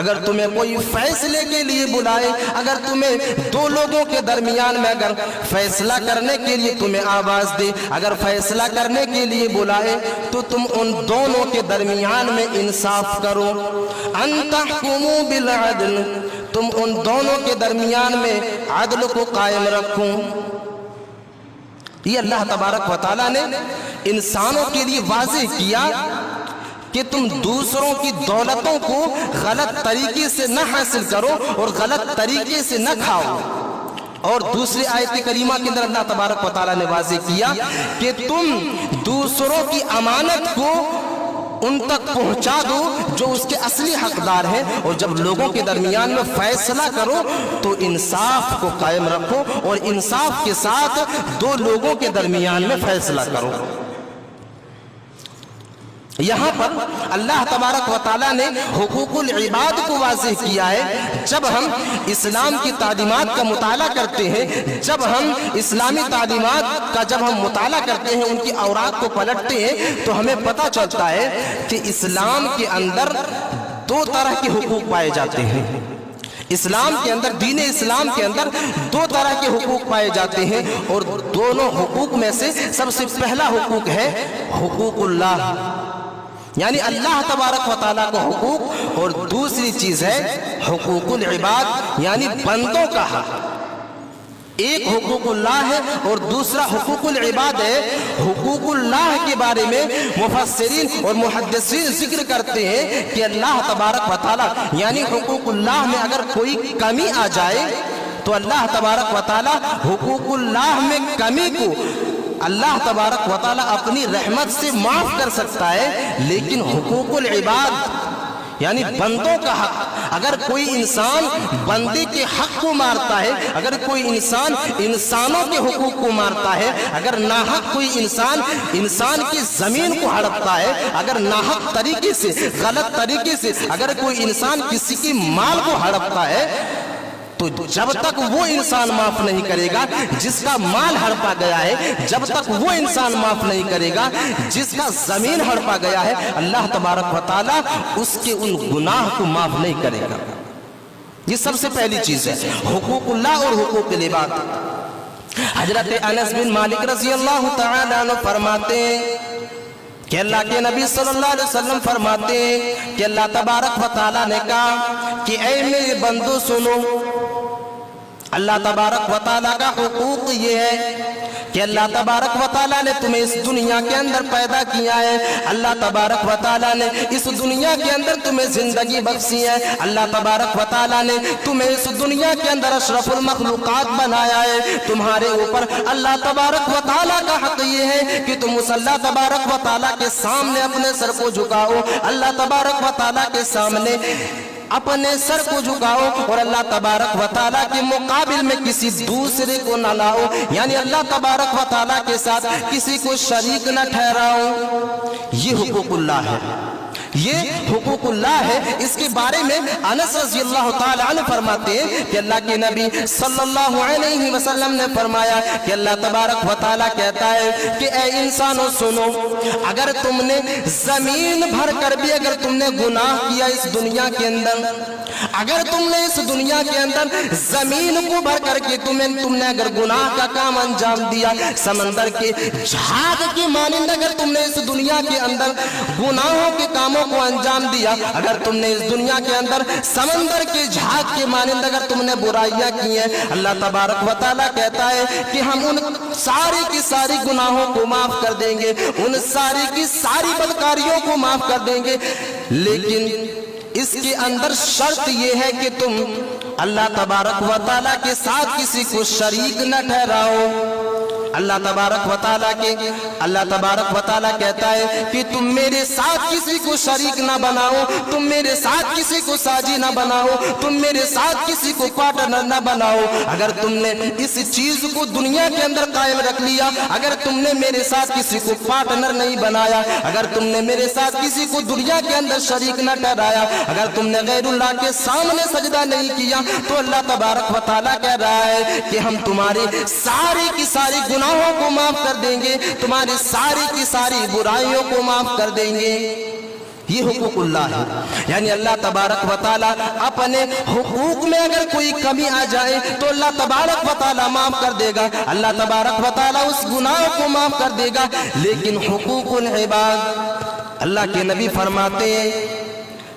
اگر تمہیں کوئی فیصلے کے لیے بلائے، اگر تمہیں دو لوگوں کے درمیان میں اگر فیصلہ کرنے کے لیے تمہیں آواز دے، اگر فیصلہ کرنے کے لیے بلائے تو تم ان دونوں کے درمیان میں انصاف کرو۔ ان تحکموا بالعدل، تم ان دونوں کے درمیان میں عدل کو قائم رکھو۔ یہ اللہ تبارک و تعالیٰ نے انسانوں کے لیے واضح کیا کہ تم دوسروں کی دولتوں کو غلط طریقے سے نہ حاصل کرو اور غلط طریقے سے نہ کھاؤ۔ اور دوسری آیت کریمہ کے اندر اللہ تبارک و تعالیٰ نے واضح کیا کہ تم دوسروں کی امانت کو ان تک پہنچا دو جو اس کے اصلی حقدار ہیں، اور جب لوگوں کے درمیان میں فیصلہ کرو تو انصاف کو قائم رکھو اور انصاف کے ساتھ دو لوگوں کے درمیان میں فیصلہ کرو۔ یہاں پر اللہ تبارک و تعالیٰ نے حقوق العباد کو واضح کیا ہے۔ جب ہم اسلام کی تعلیمات کا مطالعہ کرتے ہیں، جب ہم اسلامی تعلیمات کا جب ہم مطالعہ کرتے ہیں، ان کی اوراق کو پلٹتے ہیں تو ہمیں پتہ چلتا ہے کہ اسلام کے اندر دو طرح کے حقوق پائے جاتے ہیں۔ اسلام کے اندر، دین اسلام کے اندر دو طرح کے حقوق پائے جاتے ہیں، اور دونوں حقوق میں سے سب سے پہلا حقوق ہے حقوق اللہ، یعنی اللہ تبارک و تعالیٰ کا حقوق، اور دوسری چیز ہے حقوق العباد یعنی بندوں کا حق۔ ایک حقوق اللہ ہے اور دوسرا حقوق العباد ہے۔ حقوق اللہ کے بارے میں مفسرین اور محدثین ذکر کرتے ہیں کہ اللہ تبارک و تعالیٰ یعنی حقوق اللہ میں اگر کوئی کمی آ جائے تو اللہ تبارک و تعالیٰ حقوق اللہ میں کمی کو اللہ تبارک و تعالیٰ اپنی رحمت سے معاف کر سکتا ہے، لیکن حقوق العباد یعنی بندوں کا حق، اگر کوئی انسان بندے کے حق کو مارتا ہے، اگر کوئی انسان انسانوں کے حقوق کو مارتا ہے، اگر ناحق کوئی انسان کی زمین کو ہڑپتا ہے، اگر ناحق طریقے سے، غلط طریقے سے اگر کوئی انسان کسی کی مال کو ہڑپتا ہے، تو جب تک وہ انسان معاف نہیں کرے گا جس کا مال ہڑپا گیا ہے، جب تک وہ انسان معاف نہیں کرے گا جس کا زمین ہڑپا گیا ہے، اللہ تبارک و تعالیٰ اس کے ان گناہ کو معاف نہیں کرے گا۔ یہ سب سے پہلی چیز ہے حقوق اللہ اور حقوق العباد۔ حضرت انس بن مالک رضی اللہ تعالیٰ عنہ فرماتے ہیں کہ اللہ کے نبی صلی اللہ علیہ وسلم فرماتے ہیں کہ اللہ تبارک و تعالیٰ نے کہا کہ اے میرے بندو سنو، اللہ تبارک و تعالیٰ کا حقوق یہ ہے کہ اللہ تبارک و تعالیٰ نے تمہیں اس دنیا کے اندر پیدا کیا ہے، اللہ تبارک و تعالیٰ نے اس دنیا کے اندر تمہیں زندگی بخشی ہے، اللہ تبارک و تعالیٰ نے تمہیں اس دنیا کے اندر اشرف المخلوقات بنایا ہے۔ تمہارے اوپر اللہ تبارک و تعالیٰ کا حق یہ ہے کہ تم اس اللہ تبارک و تعالیٰ کے سامنے اپنے سر کو جھکاؤ، اللہ تبارک و تعالیٰ کے سامنے اپنے سر کو جھکاؤ اور اللہ تبارک و تعالیٰ کے مقابل میں کسی دوسرے کو نہ لاؤ، یعنی اللہ تبارک و تعالیٰ کے ساتھ کسی کو شریک نہ ٹھہراؤ۔ یہ حقوق اللہ ہے، یہ حقوق اللہ ہے۔ اس کے بارے میں انس رضی اللہ تعالی عنہ فرماتے ہیں کہ اللہ کے نبی صلی اللہ علیہ وسلم نے فرمایا کہ اللہ تبارک و تعالیٰ کہتا ہے کہ اے انسانوں سنو، اگر تم نے زمین بھر کر بھی اگر تم نے گناہ کیا اس دنیا کے اندر، اگر تم نے اس دنیا کے اندر زمین کو بھر کر کے تم نے اگر گناہ کا کام انجام دیا، سمندر کے جھاگ کی مانند اگر تم نے اس دنیا کے اندر گناہوں کے کاموں کو انجام دیا، اگر تم نے اس دنیا کے اندر سمندر کے جھاگ کے مانند اگر تم نے برائیاں کی ہیں، اللہ تبارک و تعالیٰ کہتا ہے کہ ہم ان ساری کی ساری گناہوں کو معاف کر دیں گے، ان ساری کی ساری بدکاریوں کو معاف کر دیں گے، لیکن اس کے اندر شرط یہ ہے کہ تم اللہ تبارک و تعالیٰ کے ساتھ کسی کو شریک نہ ٹھہراؤ۔ اللہ تبارک و تعالیٰ کہتا ہے کہ تم میرے ساتھ کسی کو شریک نہ بناؤ، تم میرے ساتھ کسی کو ساجی نہ بناؤ، تم میرے ساتھ کسی کو پارٹنر نہ بناؤ۔ اگر تم نے اس چیز کو دنیا کے اندر قائم رکھ لیا، اگر تم نے میرے ساتھ کسی کو پارٹنر نہیں بنایا، اگر تم نے میرے ساتھ کسی کو دنیا کے اندر شریک نہ ٹھہرایا، اگر تم نے غیر اللہ کے سامنے سجدہ نہیں کیا، تو اللہ تبارک و تعالیٰ کہہ رہا ہے کہ ہم تمہاری ساری کی ساری گناہوں کو معاف کر دیں گے، تمہاری ساری کی ساری برائیوں کو معاف کر دیں گے۔ یہ حقوق اللہ ہے. یعنی اللہ تبارک و تعالیٰ اپنے حقوق میں اگر کوئی کمی آ جائے تو اللہ تبارک و تعالیٰ معاف کر دے گا, اللہ تبارک و تعالیٰ اس گناہ کو معاف کر دے گا. لیکن حقوق العباد, اللہ کے نبی فرماتے ہیں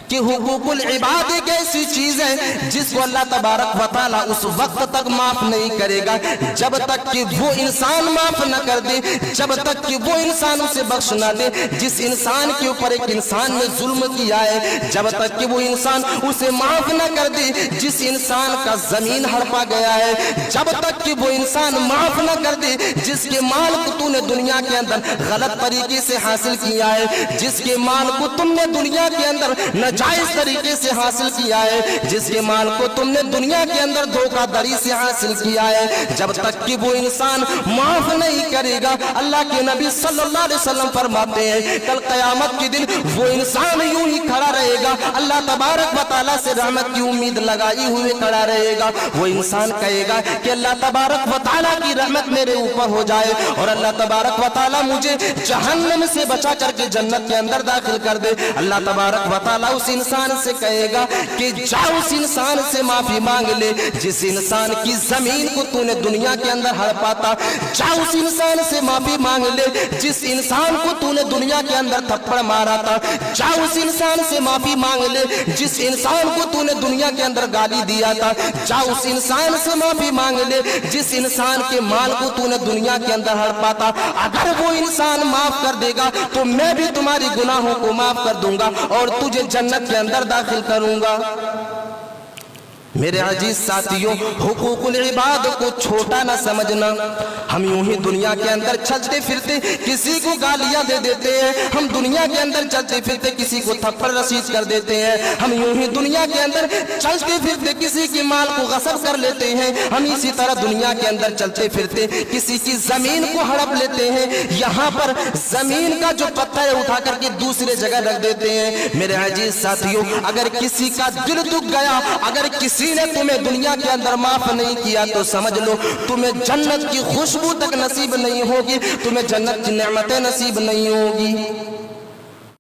کہ حقوق العباد ایک ایسی چیز ہے جس کو اللہ تبارک و تعالیٰ اس وقت تک معاف نہیں کرے گا جب تک کہ وہ انسان معاف نہ کر دے, جب تک کہ وہ انسان اسے بخش نہ دے. جس انسان کے اوپر ایک انسان نے ظلم کیا ہے, جب تک کہ وہ انسان اسے معاف نہ کر دے, جس انسان کا زمین ہڑپا گیا ہے, جب تک کہ وہ انسان معاف نہ کر دے, جس کے مال کو تو نے دنیا کے اندر غلط طریقے سے حاصل کیا ہے, جس کے مال کو تم نے دنیا کے اندر ناجائز طریقے سے حاصل کیا ہے, جس کے مال کو تم نے دنیا کے اندر دھوکہ داری سے حاصل کیا ہے, جب تک کہ وہ انسان معاف نہیں کرے گا, اللہ کے نبی صلی اللہ علیہ وسلم فرماتے ہیں کل قیامت کے دن وہ انسان یوں ہی کھڑا رہے گا, اللہ تبارک و تعالیٰ سے رحمت کی امید لگائی ہوئے کھڑا رہے گا. وہ انسان کہے گا کہ اللہ تبارک و تعالیٰ کی رحمت میرے اوپر ہو جائے اور اللہ تبارک و تعالیٰ مجھے جہنم سے بچا کر کے جنت کے اندر داخل کر دے. اللہ تبارک و تعالیٰ اس انسان سے کہے گا کہ جاؤ اس انسان سے معافی مانگ لے جس انسان کی زمین کو تو نے دنیا کے اندر ہڑپا تھا, جاؤ اس انسان سے معافی مانگ لے جس انسان کو تو نے دنیا کے اندر تھپڑ مارا تھا, جاؤ اس انسان سے معافی مانگ لے جس انسان کو تو نے دنیا کے اندر گالی دیا تھا, جاؤ اس انسان سے معافی مانگ لے جس انسان کے مال کو تو نے دنیا کے اندر ہڑپا تھا. اگر وہ انسان معاف کر دے گا تو میں بھی تمہاری گناہوں کو معاف کر دوں گا اور تجھے جنت کے اندر داخل کروں گا. میرے عزیز ساتھیوں, حقوق العباد کو چھوٹا نہ سمجھنا. ہم یوں ہی دنیا کے اندر چلتے پھرتے کسی کو گالیاں دے دیتے ہیں, ہم دنیا کے اندر چلتے پھرتے کسی کو تھپڑ رسید کر دیتے ہیں, ہم یوں ہی دنیا کے اندر چلتے پھرتے کسی کی مال کو غصب کر لیتے ہیں, ہم اسی طرح دنیا کے اندر چلتے پھرتے کسی کی زمین کو ہڑپ لیتے ہیں, یہاں پر زمین کا جو پتھر ہے اٹھا کر کے دوسرے جگہ رکھ دیتے ہیں. میرے عزیز ساتھیوں, اگر کسی کا دل دکھ گیا, اگر کسی نے تمہیں دنیا کے اندر معاف نہیں کیا تو سمجھ لو تمہیں جنت کی خوشبو تک نصیب نہیں ہوگی, تمہیں جنت کی نعمتیں نصیب نہیں ہوگی.